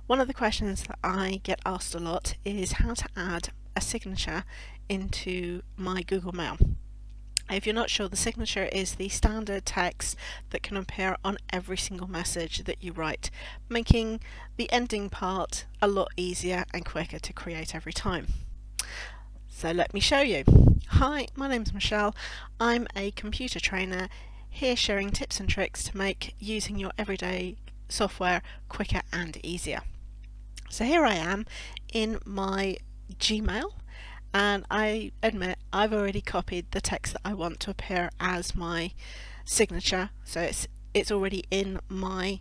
One of the questions that I get asked a lot is how to add a signature into my Google Mail. If you're not sure, the signature is the standard text that can appear on every single message that you write, making the ending part a lot easier and quicker to create every time. So let me show you. Hi, my name's Michelle. I'm a computer trainer here sharing tips and tricks to make using your everyday software quicker and easier. So here I am in my Gmail, and I admit I've already copied the text that I want to appear as my signature, so it's already in my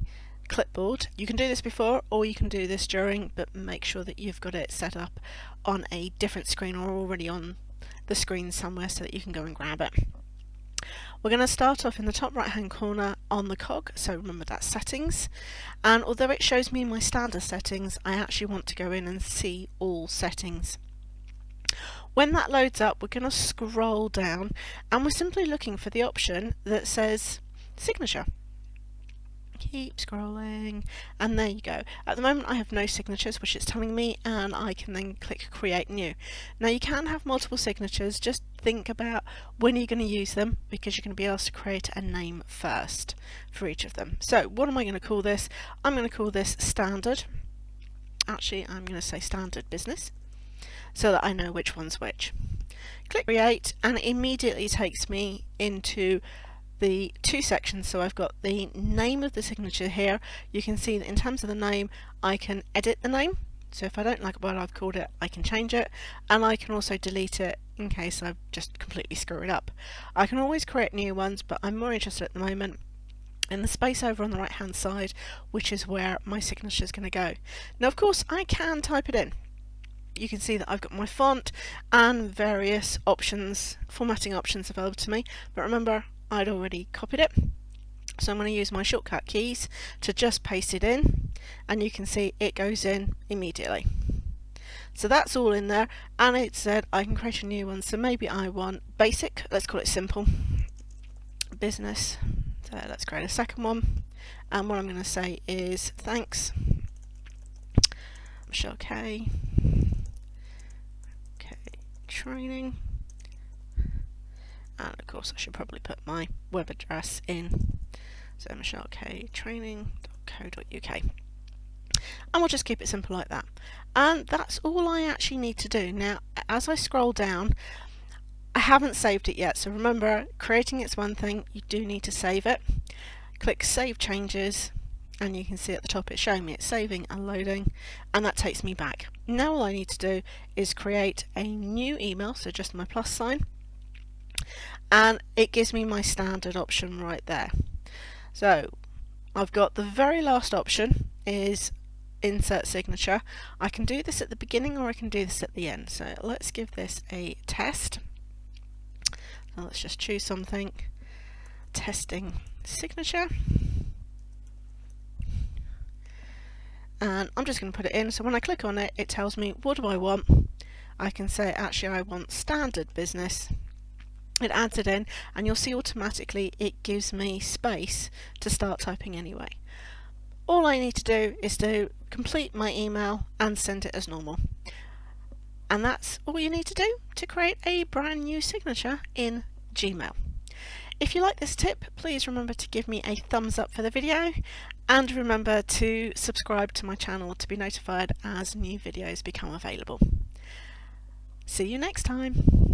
clipboard. You can do this before or you can do this during, but make sure that you've got it set up on a different screen or already on the screen somewhere so that you can go and grab it. We're going to start off in the top right hand corner on the cog, so remember that's settings, and although it shows me my standard settings, I actually want to go in and see all settings. When that loads up, we're going to scroll down and we're simply looking for the option that says signature. Keep scrolling, and there you go. At the moment I have no signatures, which it's telling me, and I can then click create new. Now you can have multiple signatures, just think about when you're going to use them, because you're going to be asked to create a name first for each of them. So what am I going to call this? I'm going to call this standard. Actually, I'm going to say standard business so that I know which one's which. Click create and it immediately takes me into the two sections. So I've got the name of the signature here. You can see that in terms of the name, I can edit the name. So if I don't like what I've called it, I can change it, and I can also delete it in case I've just completely screwed it up. I can always create new ones, but I'm more interested at the moment in the space over on the right hand side, which is where my signature is going to go. Now of course I can type it in. You can see that I've got my font and various options, formatting options available to me, but remember I'd already copied it, so I'm going to use my shortcut keys to just paste it in, and you can see it goes in immediately. So that's all in there, and it said I can create a new one, so maybe I want basic, let's call it simple business. So let's create a second one, and what I'm going to say is thanks Michelle Kaye training, and of course I should probably put my web address in, so michellektraining.co.uk, and we'll just keep it simple like that. And that's all I actually need to do. Now as I scroll down, I haven't saved it yet, so remember, creating it's one thing, you do need to save it. Click save changes, and you can see at the top it's showing me it's saving and loading, and that takes me back. Now all I need to do is create a new email, so just my plus sign, and it gives me my standard option right there. So I've got the very last option is insert signature. I can do this at the beginning or I can do this at the end, so let's give this a test. So let's just choose something, testing signature, and I'm just going to put it in. So when I click on it, it tells me what do I want. I can say actually I want standard business. It adds it in, and you'll see automatically it gives me space to start typing anyway. All I need to do is to complete my email and send it as normal, and that's all you need to do to create a brand new signature in Gmail. If you like this tip, please remember to give me a thumbs up for the video, and remember to subscribe to my channel to be notified as new videos become available. See you next time.